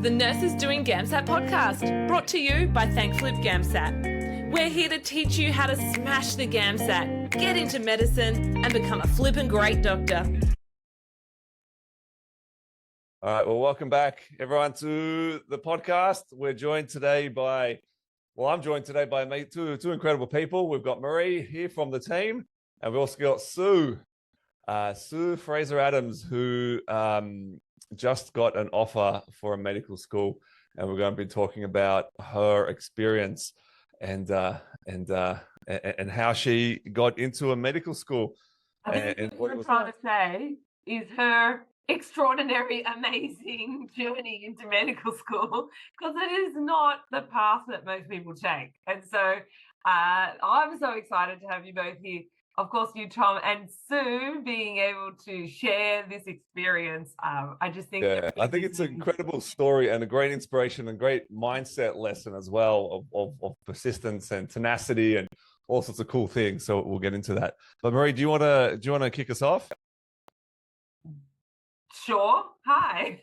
the Nurses Doing GAMSAT podcast, brought to you by Thank Flip GAMSAT. We're here to teach you how to smash the GAMSAT, get into medicine, and become a flippin' great doctor. All right, well, welcome back, everyone, to the podcast. I'm joined today by two incredible people. We've got Marie here from the team, and we've also got Sue Fraser-Adams, who just got an offer for a medical school, and we're going to be talking about her experience and how she got into a medical school. I think what you're trying to say is her extraordinary, amazing journey into medical school, because it is not the path that most people take. And so I'm so excited to have you both here. Of course, you, Tom, and Sue, being able to share this experience. I just think... Yeah, I think it's an incredible story and a great inspiration and great mindset lesson as well of persistence and tenacity and all sorts of cool things. So we'll get into that. But Marie, do you want to kick us off? Sure. Hi.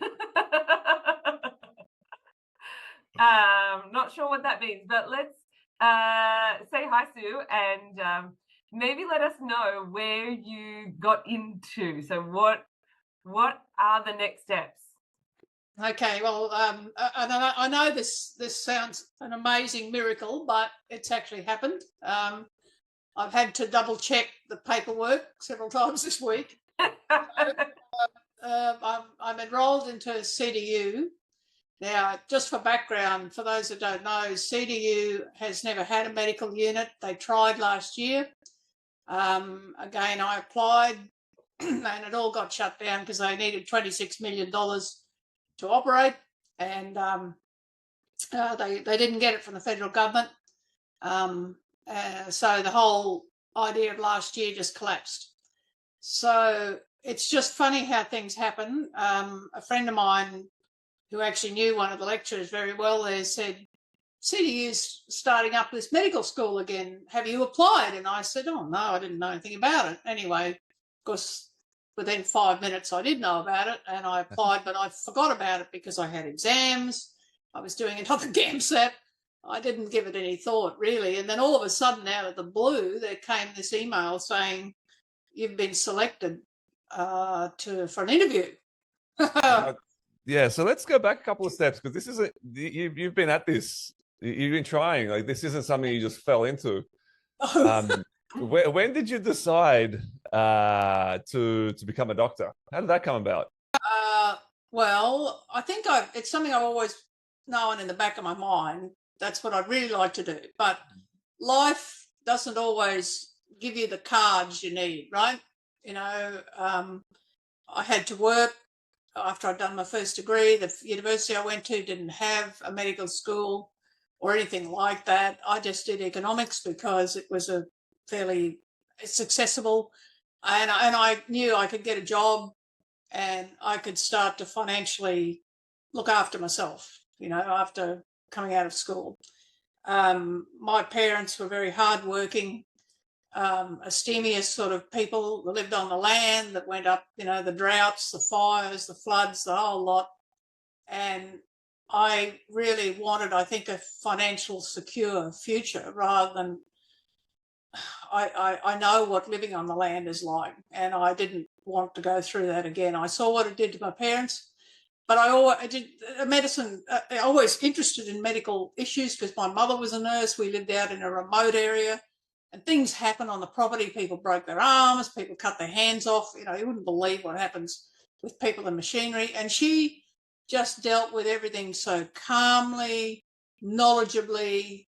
Not sure what that means, but let's say hi, Sue, and maybe let us know where you got into. So what are the next steps? Okay, well, I know this sounds an amazing miracle, but it's actually happened. I've had to double check the paperwork several times this week. I'm enrolled into CDU. Now, just for background, for those that don't know, CDU has never had a medical unit. They tried last year. Again, I applied and it all got shut down because they needed $26 million to operate, and they didn't get it from the federal government. So the whole idea of last year just collapsed. So it's just funny how things happen. A friend of mine who actually knew one of the lecturers very well there said, CDU's starting up this medical school again. Have you applied? And I said, oh, no, I didn't know anything about it. Anyway, of course, within 5 minutes, I did know about it, and I applied, but I forgot about it because I had exams. I was doing another GAMSAT. I didn't give it any thought, really. And then all of a sudden, out of the blue, there came this email saying, you've been selected for an interview. Yeah, so let's go back a couple of steps, because this isn't, you've been at this. You've been trying. Like, this isn't something you just fell into. When did you decide to become a doctor? How did that come about? Well, I think it's something I've always known in the back of my mind. That's what I'd really like to do. But life doesn't always give you the cards you need, right? You know, I had to work after I'd done my first degree. The university I went to didn't have a medical school or anything like that. I just did economics because it was it's accessible, and I knew I could get a job and I could start to financially look after myself, you know, after coming out of school. My parents were very hardworking, abstemious sort of people that lived on the land, that went up, you know, the droughts, the fires, the floods, the whole lot. And I really wanted, I think, a financial secure future rather than, I know what living on the land is like, and I didn't want to go through that again. I saw what it did to my parents, but I did medicine. I always interested in medical issues because my mother was a nurse. We lived out in a remote area, and things happen on the property. People broke their arms, people cut their hands off. You know, you wouldn't believe what happens with people and machinery. And she just dealt with everything so calmly, knowledgeably,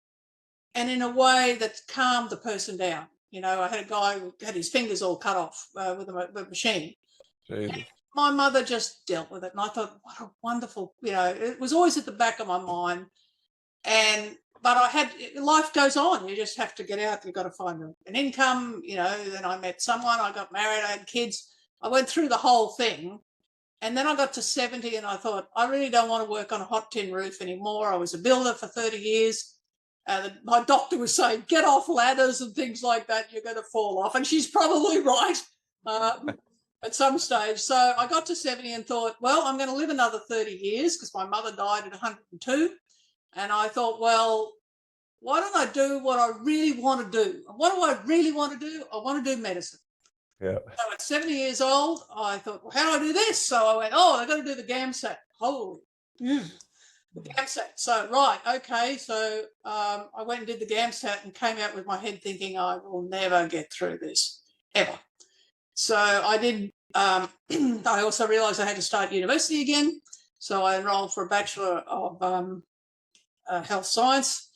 and in a way that calmed the person down. You know, I had a guy who had his fingers all cut off with a machine. My mother just dealt with it, and I thought, what a wonderful, you know, it was always at the back of my mind. But life goes on. You just have to get out. You've got to find an income, you know. Then I met someone, I got married, I had kids. I went through the whole thing. And then I got to 70 and I thought, I really don't want to work on a hot tin roof anymore. I was a builder for 30 years. My doctor was saying, get off ladders and things like that. You're going to fall off. And she's probably right. at some stage. So I got to 70 and thought, well, I'm going to live another 30 years because my mother died at 102. And I thought, well, why don't I do what I really want to do? And what do I really want to do? I want to do medicine. Yeah. So at 70 years old, I thought, well, how do I do this? So I went, I've got to do the GAMSAT. Holy, the GAMSAT. So, right, okay. So I went and did the GAMSAT and came out with my head thinking I will never get through this, ever. So I did. I also realised I had to start university again. So I enrolled for a Bachelor of Health Science,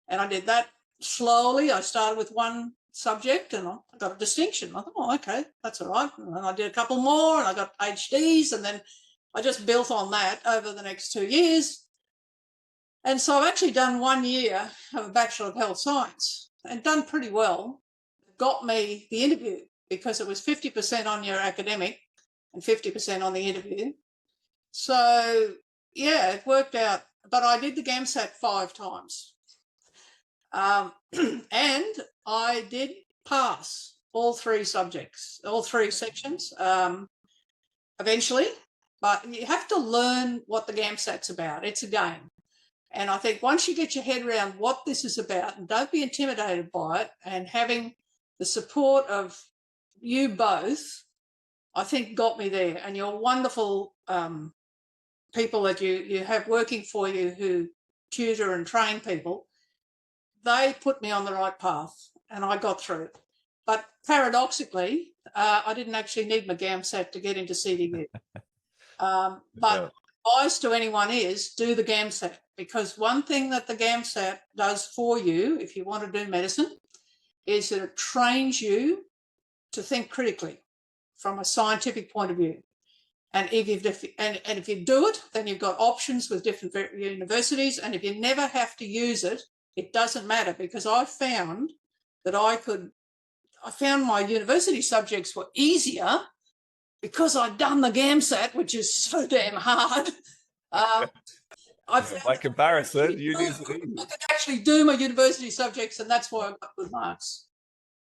and I did that slowly. I started with one subject and I got a distinction. I thought, okay, that's all right. And then I did a couple more and I got HDs, and then I just built on that over the next 2 years. And so I've actually done 1 year of a Bachelor of Health Science and done pretty well. Got me the interview because it was 50% on your academic and 50% on the interview. So, yeah, it worked out. But I did the GAMSAT 5 times. And I did pass all 3 subjects, all 3 sections eventually. But you have to learn what the GAMSAT's about. It's a game. And I think once you get your head around what this is about, and don't be intimidated by it, and having the support of you both, I think got me there. And your wonderful people that you have working for you who tutor and train people, they put me on the right path and I got through it. But paradoxically, I didn't actually need my GAMSAT to get into CDU. But advice to anyone is do the GAMSAT, because one thing that the GAMSAT does for you, if you want to do medicine, is that it trains you to think critically from a scientific point of view. And if you do it, then you've got options with different universities. And if you never have to use it, it doesn't matter, because I found that I found my university subjects were easier because I'd done the GAMSAT, which is so damn hard. By comparison, you need I could actually do my university subjects, and that's why I got good marks.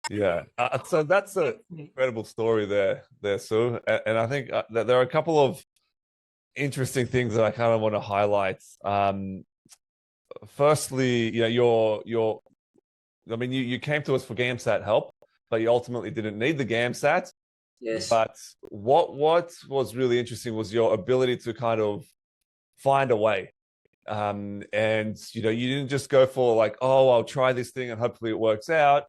Yeah, so that's an incredible story there, Sue. And I think that there are a couple of interesting things that I kind of want to highlight. Firstly, you came to us for GAMSAT help, but you ultimately didn't need the GAMSAT. Yes. But what was really interesting was your ability to kind of find a way. And you didn't just go for like, oh, I'll try this thing and hopefully it works out.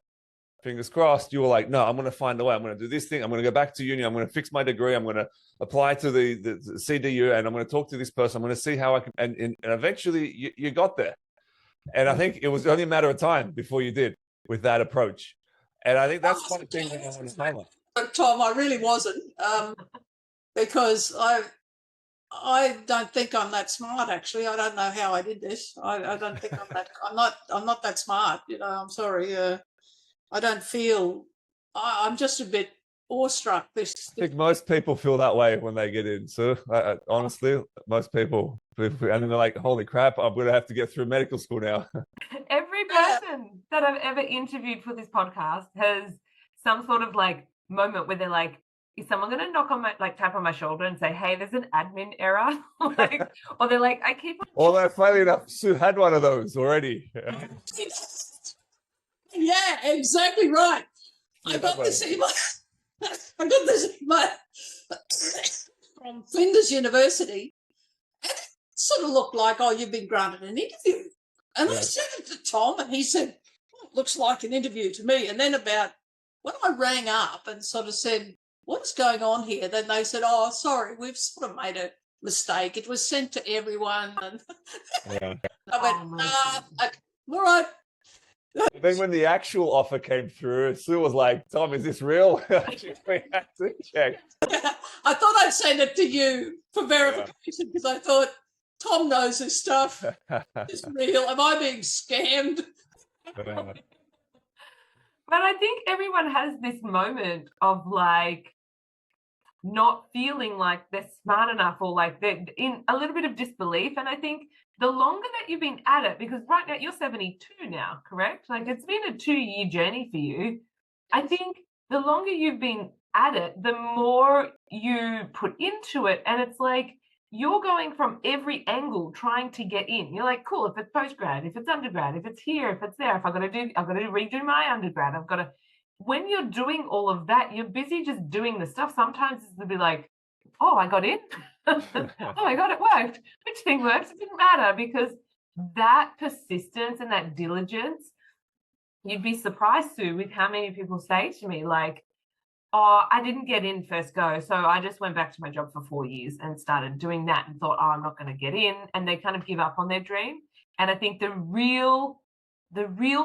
Fingers crossed. You were like, no, I'm going to find a way. I'm going to do this thing. I'm going to go back to uni. I'm going to fix my degree. I'm going to apply to the CDU, and I'm going to talk to this person. I'm going to see how I can. And eventually you got there. And I think it was only a matter of time before you did with that approach. And I think that's one thing that I want to highlight. But Tom, I really wasn't, because I don't think I'm that smart. Actually, I don't know how I did this. I don't think I'm not that smart. I'm sorry. I don't feel. I'm just a bit awestruck. I think most people feel that way when they get in. So honestly, most people, and then they're like, "Holy crap! I'm going to have to get through medical school now." Every person that I've ever interviewed for this podcast has some sort of like moment where they're like, is someone going to knock on my, like, tap on my shoulder and say, hey, there's an admin error? Like, or they're like, I keep on. Although, funny enough, Sue had one of those already. Yeah, exactly right. I got this email. From Flinders University, and it sort of looked like, oh, you've been granted an interview. And I said it to Tom, and he said, oh, it looks like an interview to me. And then when I rang up and sort of said, what's going on here? Then they said, oh, sorry, we've sort of made a mistake. It was sent to everyone. And I went, all right. Then when the actual offer came through, Sue was like, Tom, is this real? We had to check. I thought I'd send it to you for verification because I thought, Tom knows this stuff. It's real. Am I being scammed? But I think everyone has this moment of like not feeling like they're smart enough, or like they're in a little bit of disbelief. And I think the longer that you've been at it, because right now you're 72 now, correct? Like it's been a 2-year journey for you. I think the longer you've been at it, the more you put into it. And it's like you're going from every angle trying to get in. You're like, cool, if it's postgrad, if it's undergrad, if it's here, if it's there, if I've got to redo my undergrad, when you're doing all of that, you're busy just doing the stuff. Sometimes it'll be like, oh, I got in. Oh my God, it worked. Which thing works? It didn't matter, because that persistence and that diligence, you'd be surprised, Sue, with how many people say to me, like, oh, I didn't get in first go, so I just went back to my job for 4 years and started doing that and thought, oh, I'm not going to get in. And they kind of give up on their dream. And I think the real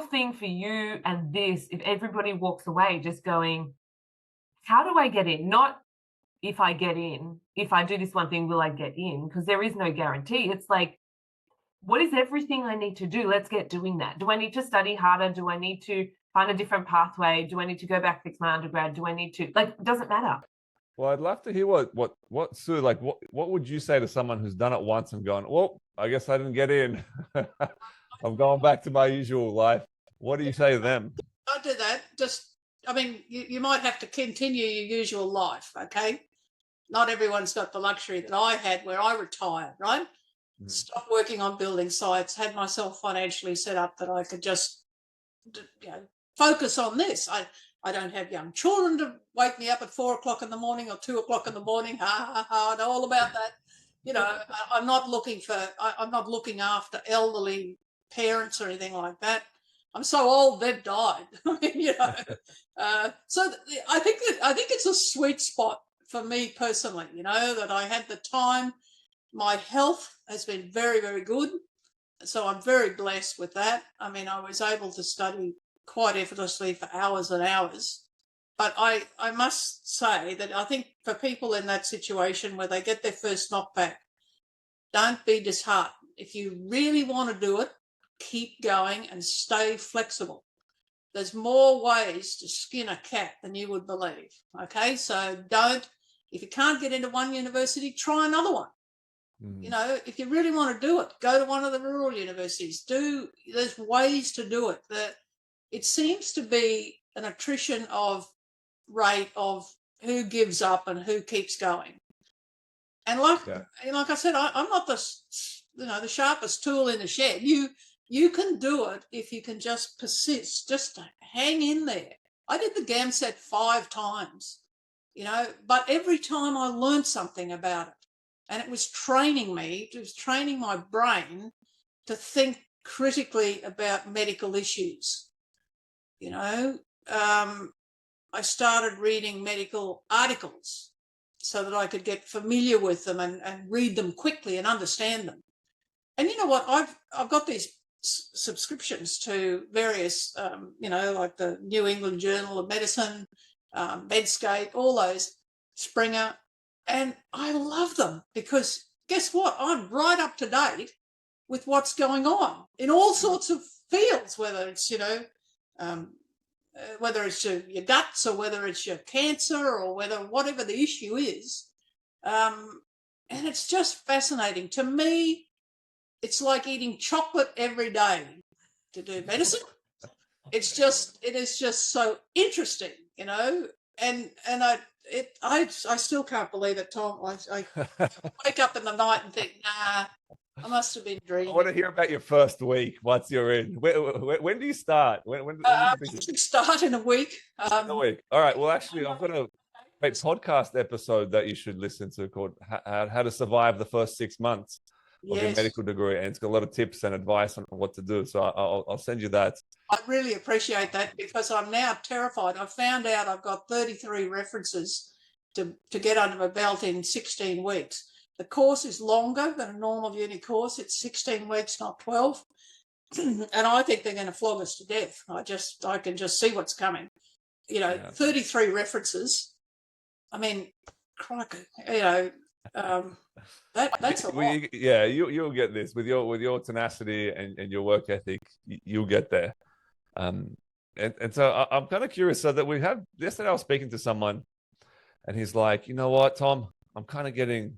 thing for you and this, if everybody walks away just going, how do I get in? Not if I get in, if I do this one thing, will I get in? Because there is no guarantee. It's like, what is everything I need to do? Let's get doing that. Do I need to study harder? Do I need to find a different pathway? Do I need to go back, fix my undergrad? Do I need to, like, it doesn't matter. Well, I'd love to hear what Sue, like, what would you say to someone who's done it once and gone, well, I guess I didn't get in. I'm going back to my usual life. What do you say to them? Don't do that. You might have to continue your usual life, okay? Not everyone's got the luxury that I had where I retired, right? Stopped working on building sites, had myself financially set up that I could just focus on this. I don't have young children to wake me up at 4 o'clock in the morning or 2 o'clock in the morning. I know all about that. I'm not looking after elderly parents or anything like that. I'm so old they've died. So I think it's a sweet spot for me personally, that I had the time. My health has been very, very good. So I'm very blessed with that. I mean, I was able to study quite effortlessly for hours and hours. But I must say that I think for people in that situation where they get their first knockback, don't be disheartened. If you really want to do it, keep going and stay flexible. There's more ways to skin a cat than you would believe. Okay, so if you can't get into one university, try another one. If you really want to do it, go to one of the rural universities. There's ways to do it. It seems to be an attrition of rate of who gives up and who keeps going. And like I said, I'm not the sharpest tool in the shed. You can do it if you can just persist, just hang in there. I did the GAMSAT 5 times, but every time I learned something about it. And it was training me, it was training my brain to think critically about medical issues. I started reading medical articles so that I could get familiar with them and read them quickly and understand them. And you know what? I've got these subscriptions to various, like the New England Journal of Medicine, Medscape, all those, Springer. And I love them because guess what? I'm right up to date with what's going on in all sorts of fields, whether it's, whether it's your guts or whether it's your cancer or whatever the issue is. And it's just fascinating. To me, it's like eating chocolate every day to do medicine. It is just so interesting, and I still can't believe it, Tom. I wake up in the night and think, nah, I must have been dreaming. I want to hear about your first week once you're in. When do you start? When start in a week. In a week. All right. Well, actually, I've got a great podcast episode that you should listen to called How to Survive the First 6 Months of your medical degree. And it's got a lot of tips and advice on what to do. So I'll send you that. I really appreciate that because I'm now terrified. I found out I've got 33 references to get under my belt in 16 weeks. The course is longer than a normal uni course. It's 16 weeks, not 12. And I think they're going to flog us to death. I can just see what's coming. 33 references. I mean, crikey, that's a lot. You'll get this with your tenacity and your work ethic. You'll get there. And so I'm kind of curious. So that yesterday I was speaking to someone, and he's like, you know what, Tom, I'm kind of getting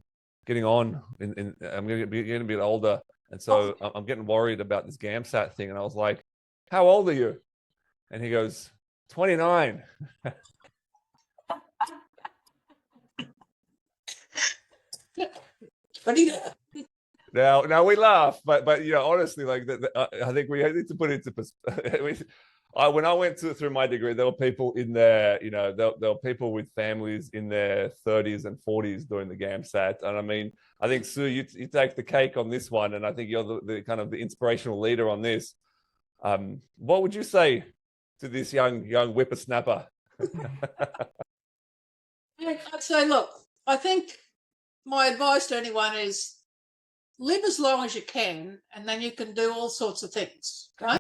on. I'm getting a bit older, and so I'm getting worried about this GAMSAT thing. And I was like, how old are you? And he goes, 29. But he, Now we laugh, but you know, honestly, like I think we need to put it into perspective. When I went through my degree, there were people in their, you know, there were people with families in their 30s and 40s doing the GAMSAT. And I mean, I think, Sue, you take the cake on this one, and I think you're the kind of the inspirational leader on this. What would you say to this young whippersnapper? I'd say, look, I think my advice to anyone is live as long as you can, and then you can do all sorts of things, right?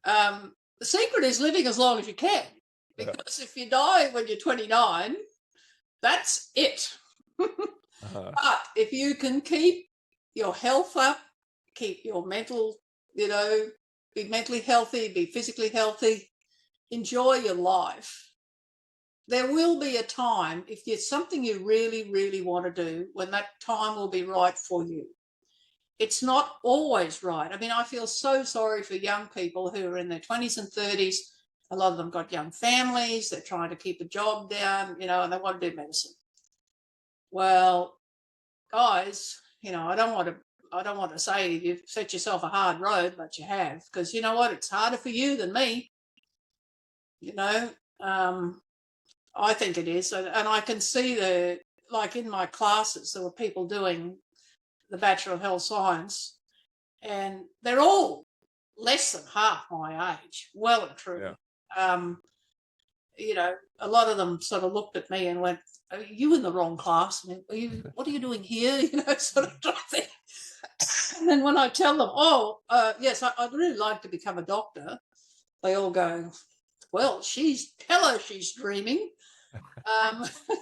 The secret is living as long as you can, because if you die when you're 29, that's it. But if you can keep your health up, keep your mental, you know, be mentally healthy, be physically healthy, enjoy your life, there will be a time, if it's something you really, really want to do, when that time will be right for you. It's not always right. I mean, I feel so sorry for young people who are in their 20s and 30s. A lot of them got young families. They're trying to keep a job down, you know, and they want to do medicine. Well, guys, you know, I don't want to say you've set yourself a hard road, but you have, because you know what? It's harder for you than me. You know, I think it is. And I can see like in my classes, there were people doing the Bachelor of Health Science, and they're all less than half my age, well and truly. Yeah. You know, a lot of them sort of looked at me and went, "Are you in the wrong class? I mean, what are you doing here?" You know, sort of thing. And then when I tell them, yes, I'd really like to become a doctor, they all go, "Well, tell her she's dreaming."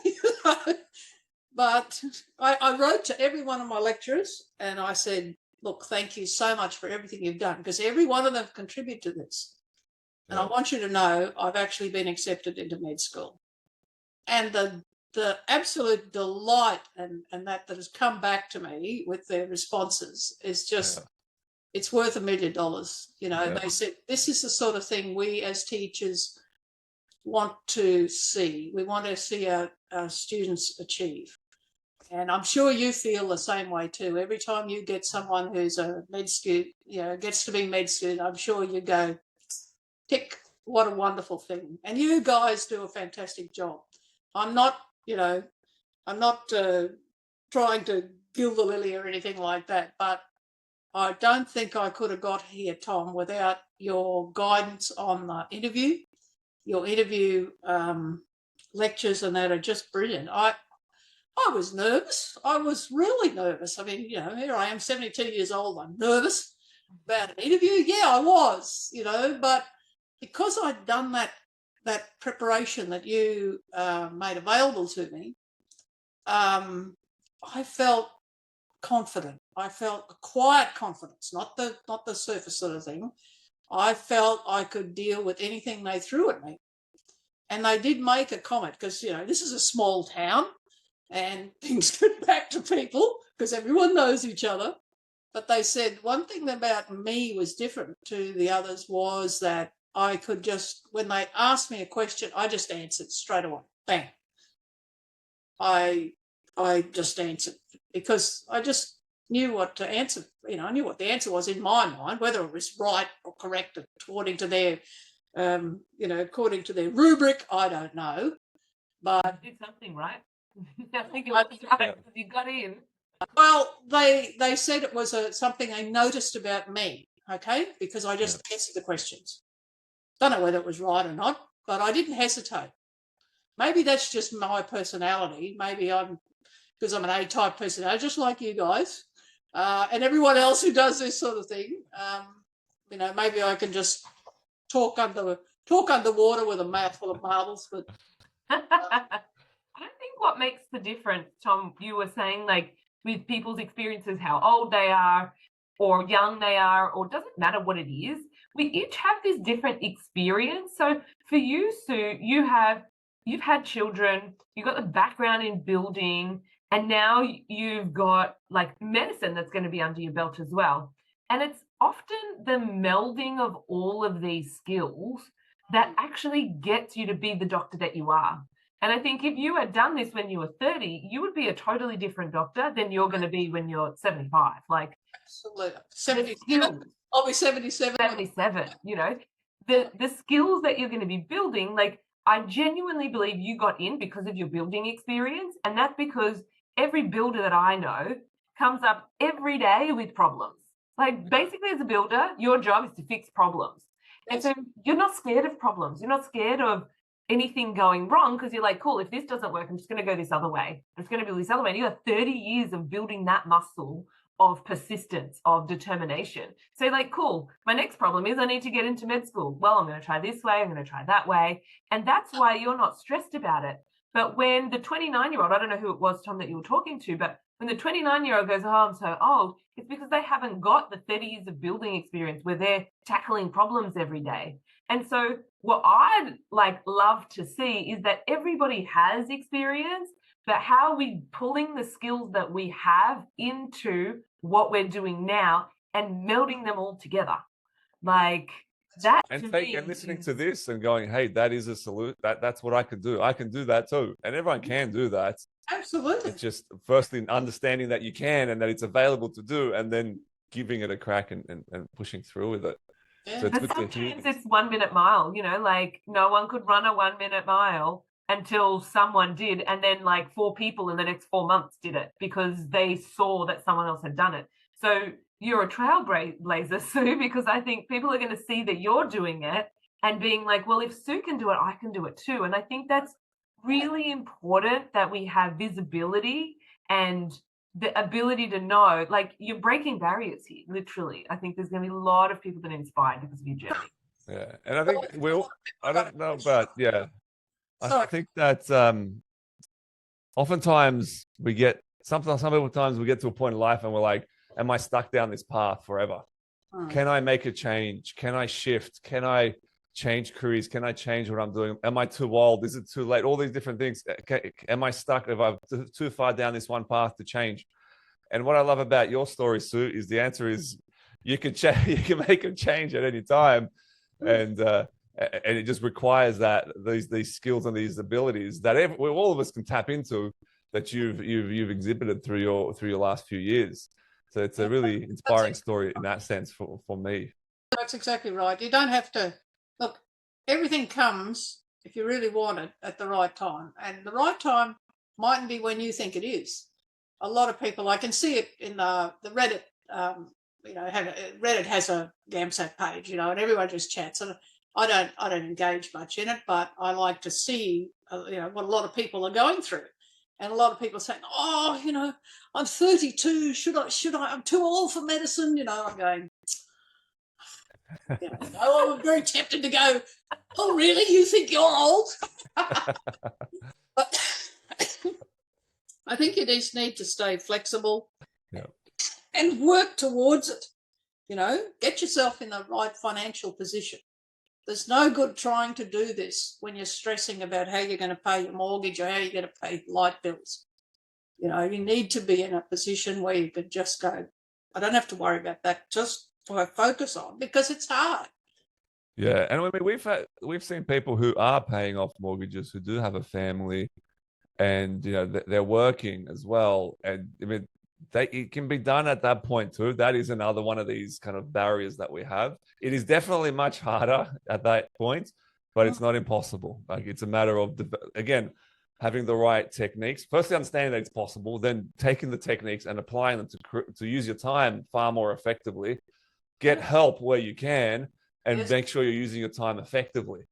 You know, but I wrote to every one of my lecturers and I said, "Look, thank you so much for everything you've done, because every one of them contributed to this. And I want you to know I've actually been accepted into med school." And the absolute delight and that has come back to me with their responses is just, it's worth $1 million. You know, they said, this is the sort of thing we as teachers want to see. We want to see our students achieve. And I'm sure you feel the same way too. Every time you get someone who's a med student, you know, gets to be med student, I'm sure you go, tick, what a wonderful thing. And you guys do a fantastic job. I'm not, you know, trying to gild the lily or anything like that, but I don't think I could have got here, Tom, without your guidance on the interview. Your interview lectures and that are just brilliant. I was nervous. I was really nervous. I mean, you know, here I am, 72 years old. I'm nervous about an interview. Yeah, I was, you know, but because I'd done that preparation that you made available to me, I felt confident. I felt a quiet confidence, not the surface sort of thing. I felt I could deal with anything they threw at me. And they did make a comment, because, you know, this is a small town and things get back to people because everyone knows each other. But they said one thing about me was different to the others was that I could just, when they asked me a question, I just answered straight away. Bang. I just answered because I just knew what to answer. You know, I knew what the answer was in my mind, whether it was right or correct according to their, you know, according to their rubric, I don't know. But you did something right. I think it was right because you got in. Well, they said it was something they noticed about me, okay, because I just answered the questions. Don't know whether it was right or not, but I didn't hesitate. Maybe that's just my personality. Maybe because I'm an A-type personality, just like you guys, and everyone else who does this sort of thing. You know, maybe I can just talk underwater with a mouthful of marbles. But I think what makes the difference, Tom, you were saying, like, with people's experiences, how old they are or young they are, or doesn't matter what it is, we each have this different experience. So for you, Sue, you've had children, you've got the background in building, and now you've got like medicine that's going to be under your belt as well. And it's often the melding of all of these skills that actually gets you to be the doctor that you are. And I think if you had done this when you were 30, you would be a totally different doctor than you're going to be when you're 75. Like, absolutely. 77. I'll be 77. 77, you know, the skills that you're going to be building, like, I genuinely believe you got in because of your building experience. And that's because every builder that I know comes up every day with problems. Like, basically, as a builder, your job is to fix problems. And so you're not scared of problems. You're not scared of anything going wrong because you're like, cool, if this doesn't work, I'm just going to go this other way. I'm just going to build this other way. And you have 30 years of building that muscle of persistence, of determination. So like, cool, my next problem is I need to get into med school. Well, I'm going to try this way, I'm going to try that way. And that's why you're not stressed about it. But when the 29-year-old, I don't know who it was, Tom, that you were talking to, but when the 29-year-old goes, oh, I'm so old, it's because they haven't got the 30 years of building experience where they're tackling problems every day. And so what I'd like love to see is that everybody has experience, but how are we pulling the skills that we have into what we're doing now and melding them all together? Like that. And listening to this and going, hey, that is a salute. That's what I could do. I can do that too. And everyone can do that. Absolutely. It's just firstly understanding that you can and that it's available to do, and then giving it a crack and pushing through with it. Yeah. So it's But good to hear. sometimes it's 1 minute mile, you know, like no one could run a 1 minute mile until someone did. And then like 4 people in the next 4 months did it because they saw that someone else had done it. So you're a trailblazer, Sue, because I think people are going to see that you're doing it and being like, well, if Sue can do it, I can do it too. And I think that's really important, that we have visibility and the ability to know, like, you're breaking barriers here, literally. I think there's going to be a lot of people that are inspired because of your journey. Yeah. And I think I don't know, but yeah, I think that oftentimes we get, sometimes we get to a point in life and we're like, am I stuck down this path forever? Can I make a change? Can I shift? Can I change careers? Can I change what I'm doing? Am I too old? Is it too late? All these different things. Am I stuck if I'm too far down this one path to change? And what I love about your story, Sue, is the answer is you can you can make a change at any time, and it just requires that these skills and these abilities that all of us can tap into, that you've exhibited through your last few years. So it's a really inspiring story in that sense for me. That's exactly right. You don't have to look. Everything comes, if you really want it, at the right time, and the right time mightn't be when you think it is. A lot of people, I can see it in the Reddit. Reddit has a GAMSAT page, and everyone just chats. And I don't engage much in it, but I like to see, what a lot of people are going through. And a lot of people saying, oh, I'm 32. Should I? I'm too old for medicine. I'm going, I'm very tempted to go, oh, really? You think you're old? But I think you just need to stay flexible and work towards it. Get yourself in the right financial position. There's no good trying to do this when you're stressing about how you're going to pay your mortgage or how you're going to pay light bills. You need to be in a position where you can just go, I don't have to worry about that, just focus on, because it's hard. Yeah, and I mean, we've seen people who are paying off mortgages, who do have a family, and they're working as well, and I mean, it can be done at that point too. That is another one of these kind of barriers that we have. It is definitely much harder at that point, but it's not impossible. Like, it's a matter of, again, having the right techniques. Firstly, understanding that it's possible, then taking the techniques and applying them to use your time far more effectively. Get help where you can, and make sure you're using your time effectively.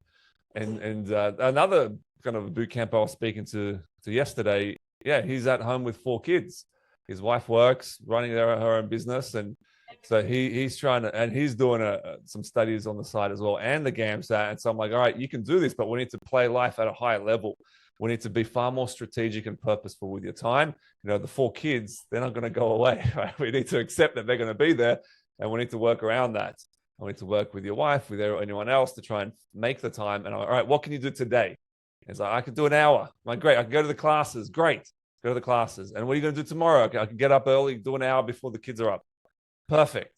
And another kind of boot camp I was speaking to yesterday, he's at home with 4 kids. His wife works, running her own business, and so he's trying to, and he's doing some studies on the side as well, and the GAMSAT. And so I'm like, all right, you can do this, but we need to play life at a higher level. We need to be far more strategic and purposeful with your time. The 4 kids, they're not going to go away, right? We need to accept that they're going to be there, and we need to work around that. We need to work with your wife, with anyone else, to try and make the time. And I'm like, all right, what can you do today? It's like, I could do an hour. I'm like, great. I can go to the classes. Great. Go to the classes. And what are you going to do tomorrow? Okay, I can get up early, do an hour before the kids are up. Perfect.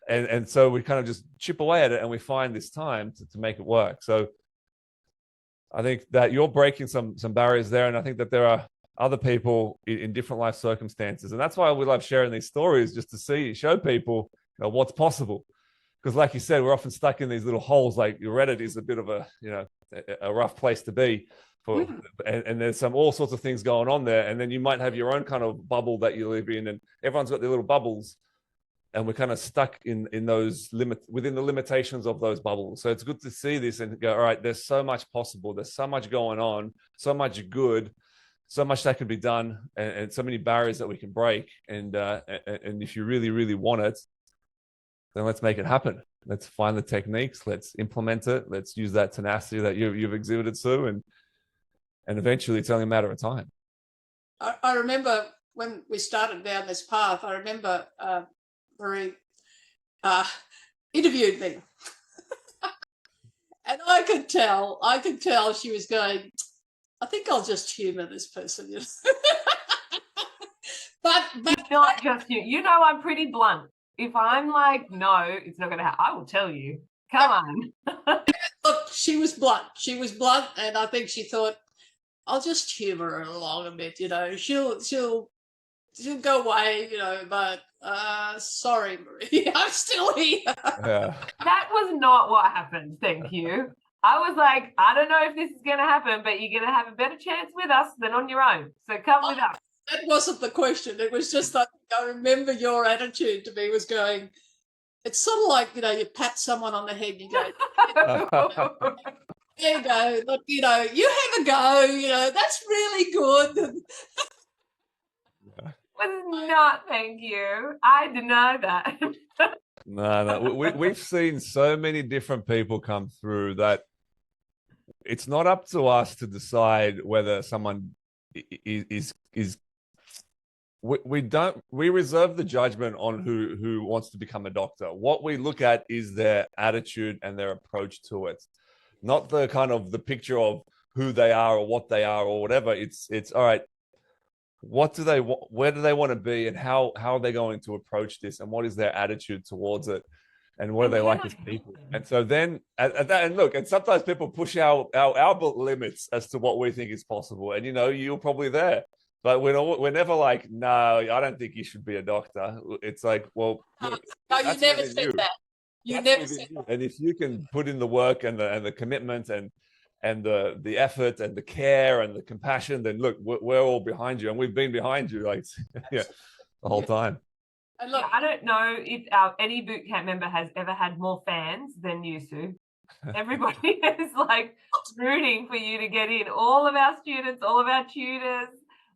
And so we kind of just chip away at it, and we find this time to make it work. So I think that you're breaking some barriers there, and I think that there are other people in different life circumstances, and that's why we love sharing these stories, just to show people what's possible. Because, like you said, we're often stuck in these little holes. Like Reddit is a bit of a rough place to be for, and there's all sorts of things going on there, and then you might have your own kind of bubble that you live in, and everyone's got their little bubbles. And we're kind of stuck in those within the limitations of those bubbles. So it's good to see this and go, all right, there's so much possible. There's so much going on, so much good, so much that can be done, and so many barriers that we can break. And if you really, really want it, then let's make it happen. Let's find the techniques. Let's implement it. Let's use that tenacity that you've exhibited, Sue, and eventually it's only a matter of time. I remember when we started down this path, I remember Marie interviewed me. And I could tell she was going, I think I'll just humour this person. But it's not just you. You know, I'm pretty blunt. If I'm like, no, it's not going to happen, I will tell you. Come on. Look, she was blunt. She was blunt, and I think she thought, I'll just humour her along a bit. She'll go away. But sorry, Marie, I'm still here. Yeah. That was not what happened. Thank you. I was like, I don't know if this is going to happen, but you're going to have a better chance with us than on your own. So come with us. That wasn't the question. It was just that I remember your attitude to me was going, it's sort of like, you pat someone on the head, you go, there you go, look, you have a go, that's really good. Was not, thank you. I deny that. No. We've seen so many different people come through that it's not up to us to decide whether someone is we reserve the judgment on who wants to become a doctor. What we look at is their attitude and their approach to it, not the kind of the picture of who they are or what they are or whatever. It's all right. What do they? Where do they want to be, and how are they going to approach this, and what is their attitude towards it, and what are they like as people? And so then, at that, and look, and sometimes people push our limits as to what we think is possible, and you're probably there. But we're never like, no, I don't think you should be a doctor. It's like, well, no, you never said that. You never said that. And if you can put in the work and the commitment and the effort and the care and the compassion, then look, we're all behind you, and we've been behind you, like, the whole time. And look, I don't know if any bootcamp member has ever had more fans than you, Sue. Everybody is like rooting for you to get in. All of our students, all of our tutors,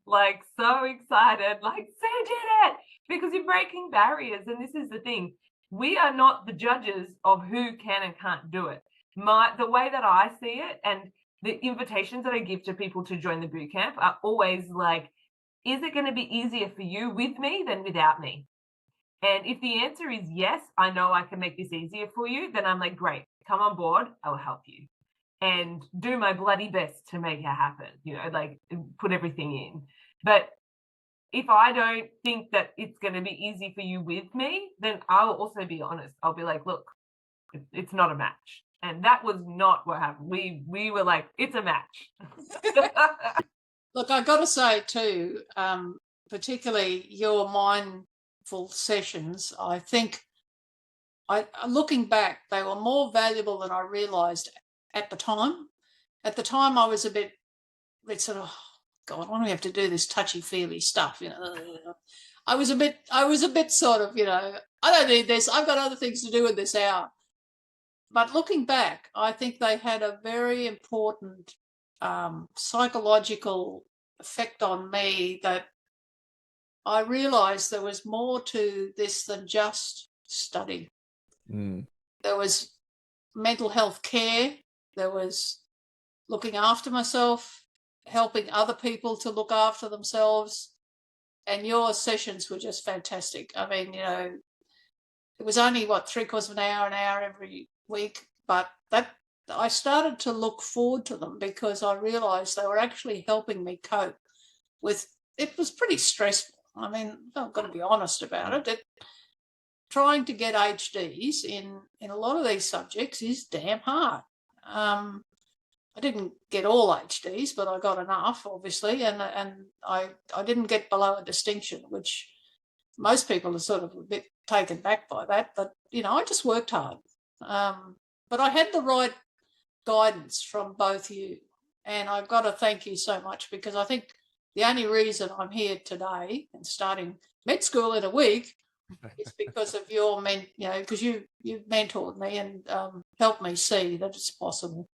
like so excited, like Sue did it, because you're breaking barriers. And this is the thing, we are not the judges of who can and can't do it. The way that I see it, and the invitations that I give to people to join the bootcamp are always like, is it going to be easier for you with me than without me? And if the answer is yes, I know I can make this easier for you, then I'm like, great, come on board, I'll help you and do my bloody best to make it happen, like put everything in. But if I don't think that it's going to be easy for you with me, then I will also be honest. I'll be like, look, it's not a match. And that was not what happened. We were like, it's a match. Look, I got to say too, particularly your mindful sessions, I think, looking back, they were more valuable than I realised at the time. At the time, I was a bit sort of, God, why do we have to do this touchy-feely stuff? I was a bit sort of, I don't need this. I've got other things to do in this hour. But looking back, I think they had a very important psychological effect on me, that I realised there was more to this than just study. There was mental health care. There was looking after myself, helping other people to look after themselves. And your sessions were just fantastic. I mean, it was only, 3/4 of an hour every week, but that I started to look forward to them because I realised they were actually helping me cope with, it was pretty stressful. I mean, I've got to be honest about it. Trying to get HDs in a lot of these subjects is damn hard. I didn't get all HDs, but I got enough, obviously, and I didn't get below a distinction, which most people are sort of a bit taken back by that. But, I just worked hard. But I had the right guidance from both you, and I've got to thank you so much, because I think the only reason I'm here today and starting med school in a week is because of your because you've mentored me and helped me see that it's possible.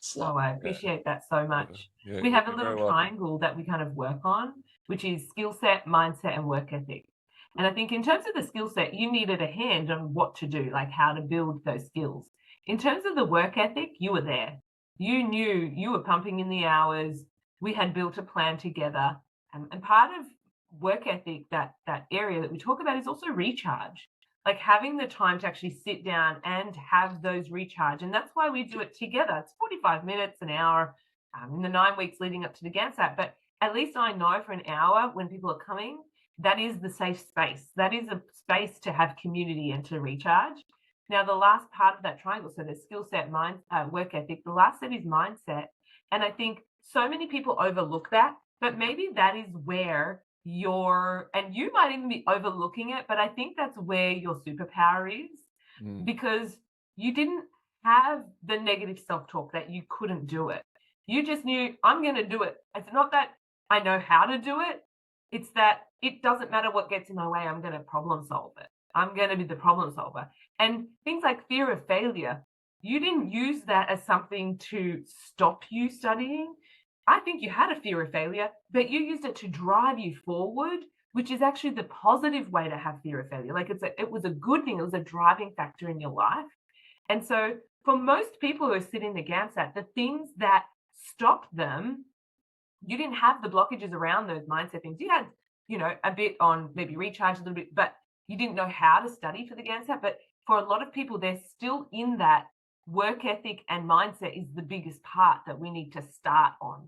So, I appreciate that so much. Yeah, We have a you're little very welcome. triangle that we kind of work on, which is skill set, mindset, and work ethic. And I think in terms of the skill set, you needed a hand on what to do, like how to build those skills. In terms of the work ethic, you were there. You knew you were pumping in the hours. We had built a plan together. And part of work ethic, that area that we talk about, is also recharge. Like having the time to actually sit down and have those recharge. And that's why we do it together. It's 45 minutes, an hour in the 9 weeks leading up to the GAMSAT. But at least I know for an hour when people are coming, that is the safe space. That is a space to have community and to recharge. Now, the last part of that triangle, so the skill set, work ethic, the last set is mindset. And I think so many people overlook that, but maybe that is where and you might even be overlooking it, but I think that's where your superpower is, because you didn't have the negative self-talk that you couldn't do it. You just knew, I'm going to do it. It's not that I know how to do it. It's that it doesn't matter what gets in my way. I'm going to problem solve it. I'm going to be the problem solver. And things like fear of failure, you didn't use that as something to stop you studying. I think you had a fear of failure, but you used it to drive you forward, which is actually the positive way to have fear of failure. Like it was a good thing. It was a driving factor in your life. And so for most people who are sitting the GAMSAT, the things that stopped them, you didn't have the blockages around those mindset things. You had, a bit on maybe recharge a little bit, but you didn't know how to study for the GAMSAT. But for a lot of people, they're still in that work ethic, and mindset is the biggest part that we need to start on.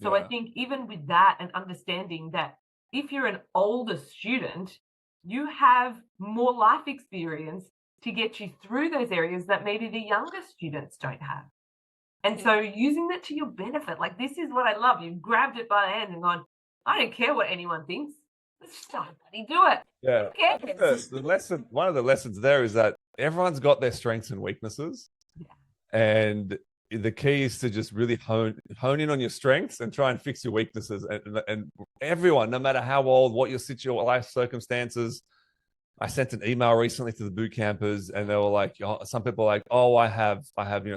So I think even with that, and understanding that if you're an older student, you have more life experience to get you through those areas that maybe the younger students don't have. And so using that to your benefit, like this is what I love. You've grabbed it by the hand and gone, I don't care what anyone thinks. Let's just bloody do it. Yeah. The lesson, one of the lessons there is that everyone's got their strengths and weaknesses. Yeah. And the key is to just really hone in on your strengths and try and fix your weaknesses. And everyone, no matter how old, what your life circumstances. I sent an email recently to the boot campers, and they were like, some people are like, I have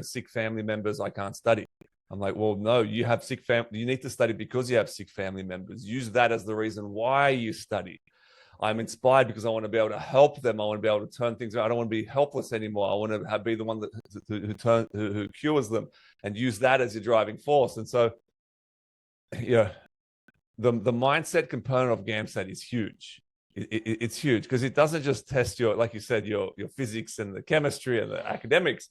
sick family members, I can't study. I'm like, well, no, you have sick family. You need to study because you have sick family members. Use that as the reason why you study. I'm inspired because I want to be able to help them. I want to be able to turn things around. I don't want to be helpless anymore. I want to be the one who cures them, and use that as your driving force. And so, the mindset component of GAMSAT is huge. It's huge because it doesn't just test your, like you said, your physics and the chemistry and the academics.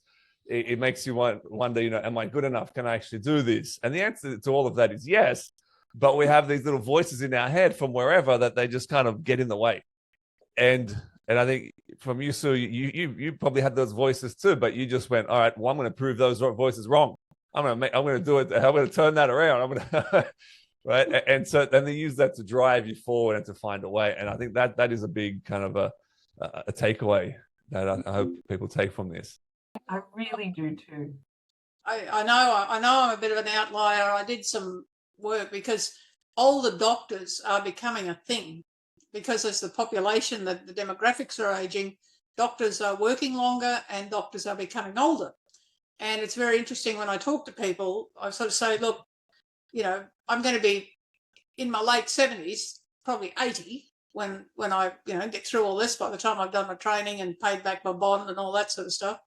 It makes you wonder, am I good enough? Can I actually do this? And the answer to all of that is yes. But we have these little voices in our head from wherever that they just kind of get in the way. And I think from you, Sue, you probably had those voices too, but you just went, all right, well, I'm going to prove those voices wrong. I'm going to do it. I'm going to turn that around. Right. And so then they use that to drive you forward and to find a way. And I think that is a big kind of a takeaway that I hope people take from this. I really do too. I know I'm a bit of an outlier. I did some work because older doctors are becoming a thing because as the population, the demographics are aging, doctors are working longer and doctors are becoming older. And it's very interesting when I talk to people, I sort of say, look, I'm going to be in my late 70s, probably 80, when I, get through all this by the time I've done my training and paid back my bond and all that sort of stuff.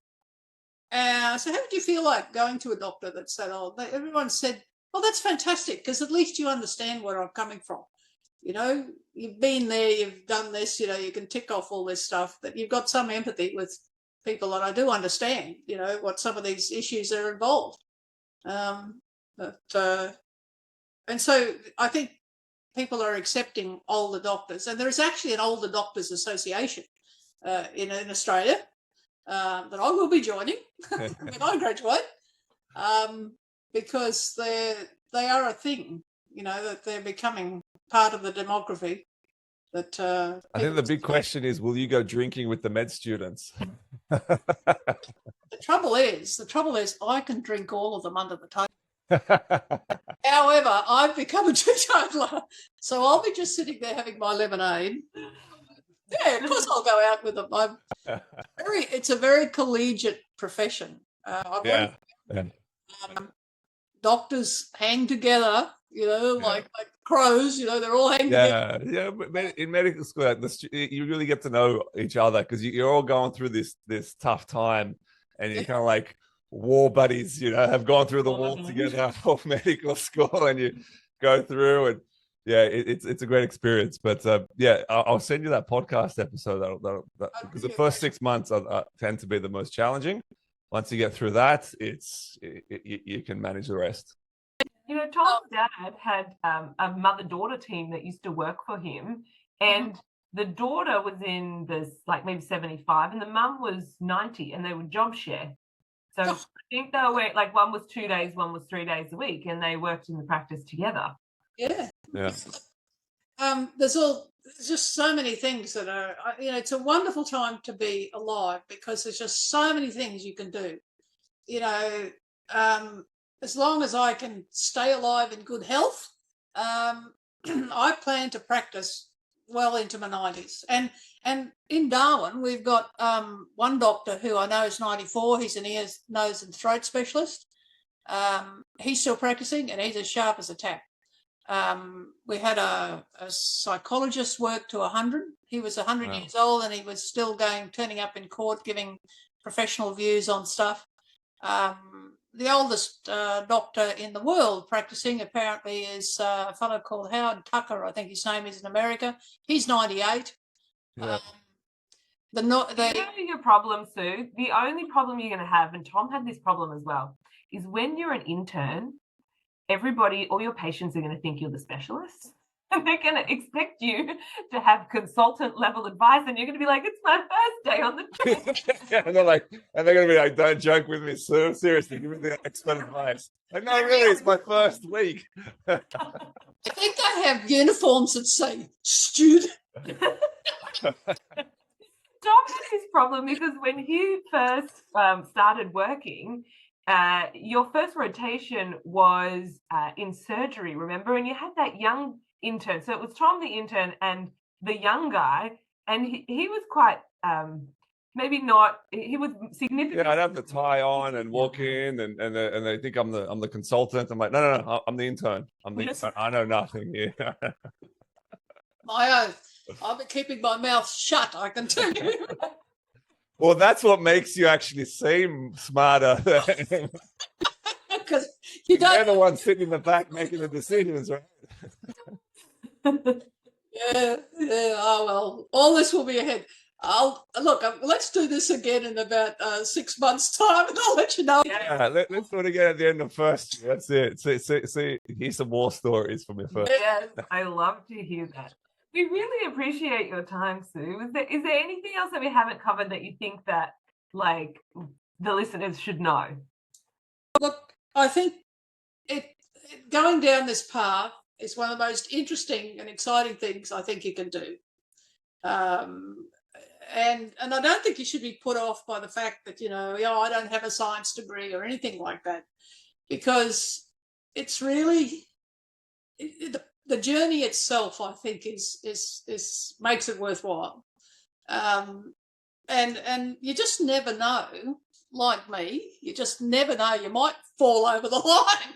So how would you feel like going to a doctor that's that old? Everyone said, oh, that's fantastic, because at least you understand where I'm coming from. You've been there, you've done this, you can tick off all this stuff, that you've got some empathy with people that I do understand, what some of these issues are involved. And so I think people are accepting older doctors, and there is actually an older doctors association in Australia that I will be joining when I graduate. because they are a thing, that they're becoming part of the demography. That I think the big question is, will you go drinking with the med students? The trouble is, I can drink all of them under the table. However, I've become a teetotaler, so I'll be just sitting there having my lemonade. Yeah, of course I'll go out with them. It's a very collegiate profession. Doctors hang together, like crows. They're all hanging together. Yeah. In medical school, you really get to know each other because you're all going through this tough time, and you're kind of like war buddies. Have gone through the war together for medical school, and you go through and. Yeah, it's a great experience, but I'll send you that podcast episode. Because the first 6 months tend to be the most challenging. Once you get through that, you can manage the rest. Tom's dad had a mother-daughter team that used to work for him, and the daughter was in this maybe 75, and the mum was 90, and they would job share. So I think they were one was 2 days, one was 3 days a week, and they worked in the practice together. Yeah. Yeah. There's just so many things that are, it's a wonderful time to be alive because there's just so many things you can do. As long as I can stay alive in good health, I plan to practice well into my 90s. And in Darwin, we've got one doctor who I know is 94. He's an ear, nose and throat specialist. He's still practicing and he's as sharp as a tack. We had a psychologist work to 100. He was 100 years old and he was still turning up in court, giving professional views on stuff. The oldest doctor in the world practicing apparently is a fellow called Howard Tucker, I think his name is, in America. He's 98. Yeah. Your problem, Sue, the only problem you're going to have, and Tom had this problem as well, is when you're an intern, all your patients are going to think you're the specialist, and they're going to expect you to have consultant level advice, and you're going to be like, it's my first day on the job. and they're going to be like, don't joke with me, sir. Seriously, give me the expert advice. No, really, it's my first week. I think they have uniforms that say student. Tom had this problem because when he first started working, your first rotation was in surgery, remember? And you had that young intern. So it was Tom, the intern, and the young guy. And he was quite, maybe not, he was significant. Yeah, I'd have the tie on and walk in and they think I'm the consultant. I'm like, no, I'm the intern. I know nothing here. My oath. I've been keeping my mouth shut, I can tell you. Well, that's what makes you actually seem smarter. Because you're the one sitting in the back making the decisions, right? Yeah. Oh, well, all this will be ahead. Let's do this again in about 6 months' time, and I'll let you know. Yeah, let's do it again at the end of first year. That's it. See, here's some more stories from your first. Yes, I love to hear that. We really appreciate your time, Sue. Is there anything else that we haven't covered that you think that, the listeners should know? Look, I think going down this path is one of the most interesting and exciting things I think you can do. And I don't think you should be put off by the fact that, I don't have a science degree or anything like that, because it's really the journey itself, I think, is makes it worthwhile. And you just never know, like me, you just never know. You might fall over the line,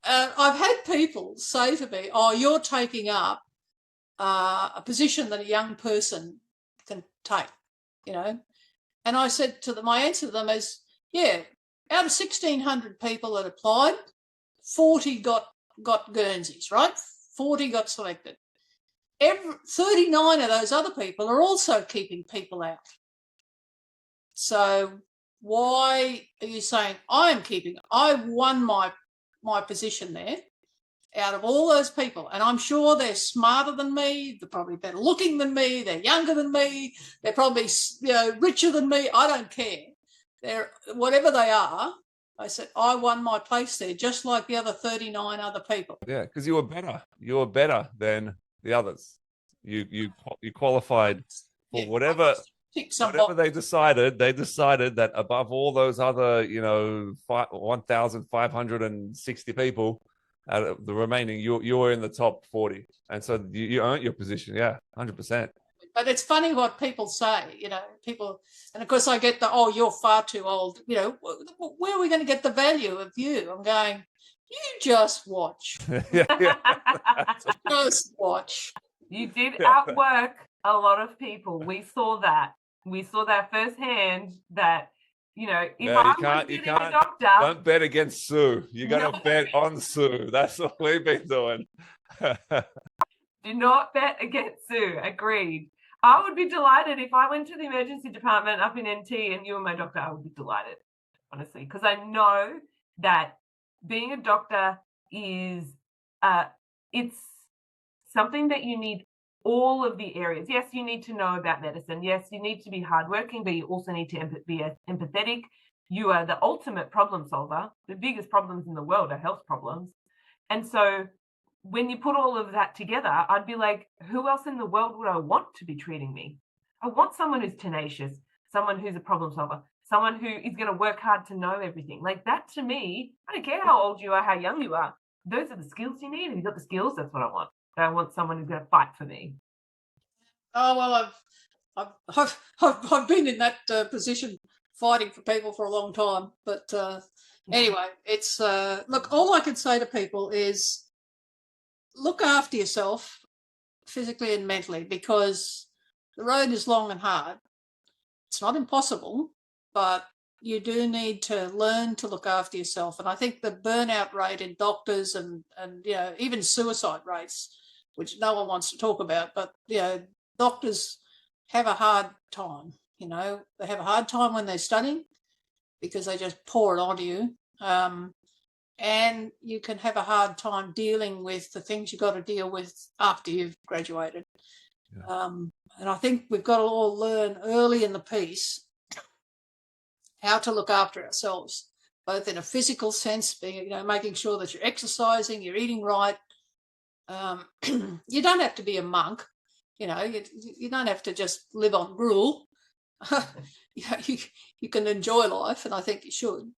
I've had people say to me, oh, you're taking up a position that a young person can take, And I said to them, my answer to them is, out of 1,600 people that applied, 40 got Guernseys, right? 40 got selected. 39 of those other people are also keeping people out. So why are you saying I won my position there out of all those people? And I'm sure they're smarter than me, they're probably better looking than me, they're younger than me, they're probably richer than me. I don't care. they're whatever they are. I said, I won my place there, just like the other 39 other people. Yeah, because you were better. You were better than the others. You qualified for whatever they decided. They decided that above all those other, 1,560 people, out of the remaining, you were in the top 40, and so you earned your position. Yeah, 100%. But it's funny what people say, people, and of course I get you're far too old. Where are we going to get the value of you? I'm going, you just watch. Just watch. You did outwork a lot of people. We saw that. We saw that firsthand. That if I was getting a doctor, don't bet against Sue. You got to bet on Sue. That's what we've been doing. Do not bet against Sue. Agreed. I would be delighted if I went to the emergency department up in NT and you were my doctor. I would be delighted, honestly, because I know that being a doctor is it's something that you need all of the areas. Yes, you need to know about medicine. Yes, you need to be hardworking, but you also need to be empathetic. You are the ultimate problem solver. The biggest problems in the world are health problems. And so when you put all of that together, I'd be like, who else in the world would I want to be treating me? I want someone who's tenacious, someone who's a problem solver, someone who is going to work hard to know everything. Like that to me, I don't care how old you are, how young you are. Those are the skills you need. If you've got the skills, that's what I want. I want someone who's going to fight for me. Oh, well, I've been in that position, fighting for people for a long time. But anyway, it's look, all I can say to people is look after yourself physically and mentally, because the road is long and hard. It's not impossible, but you do need to learn to look after yourself. And I think the burnout rate in doctors and even suicide rates, which no one wants to talk about, but doctors have a hard time. They have a hard time when they're studying because they just pour it onto you. And you can have a hard time dealing with the things you've got to deal with after you've graduated. Yeah. And I think we've got to all learn early in the piece how to look after ourselves, both in a physical sense, being, making sure that you're exercising, you're eating right. You don't have to be a monk. You don't have to just live on gruel. You can enjoy life, and I think you should.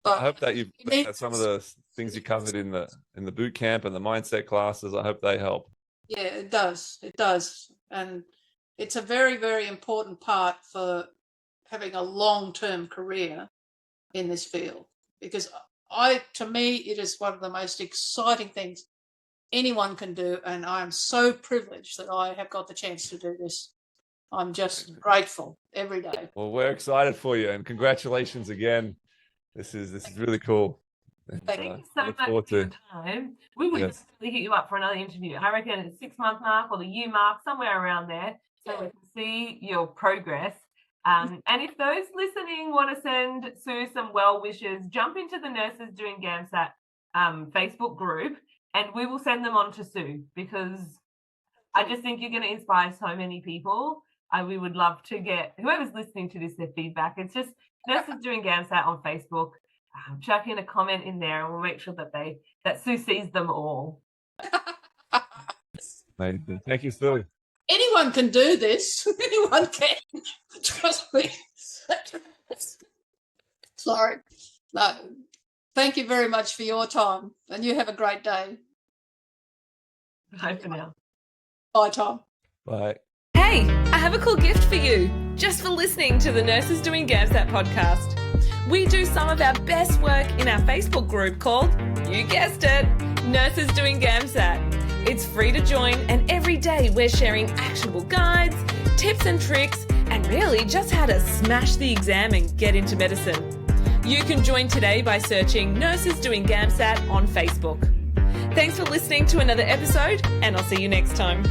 But I hope that some of the things you covered in the boot camp and the mindset classes, I hope they help. Yeah, it does. It does. And it's a very, very important part for having a long-term career in this field, because to me, it is one of the most exciting things anyone can do. And I am so privileged that I have got the chance to do this. I'm just grateful every day. Well, we're excited for you, and congratulations again. This is really cool. Thank you so much for your time. We would definitely hit you up for another interview. I reckon at the 6-month mark or the year mark, somewhere around there, so we can see your progress. And if those listening want to send Sue some well wishes, jump into the Nurses Doing GAMSAT Facebook group, and we will send them on to Sue, because I just think you're going to inspire so many people. We would love to get whoever's listening to this, their feedback. It's just Nurses Doing GAMSAT on Facebook. Chuck in a comment in there, and we'll make sure that Sue sees them all. Amazing. Thank you, Sue. Anyone can do this. Anyone can. Trust me. Sorry. No. Thank you very much for your time, and you have a great day. Bye for now. Bye, Tom. Bye. Hey, I have a cool gift for you, just for listening to the Nurses Doing GAMSAT podcast. We do some of our best work in our Facebook group called, you guessed it, Nurses Doing GAMSAT. It's free to join, and every day we're sharing actionable guides, tips and tricks, and really just how to smash the exam and get into medicine. You can join today by searching Nurses Doing GAMSAT on Facebook. Thanks for listening to another episode, and I'll see you next time.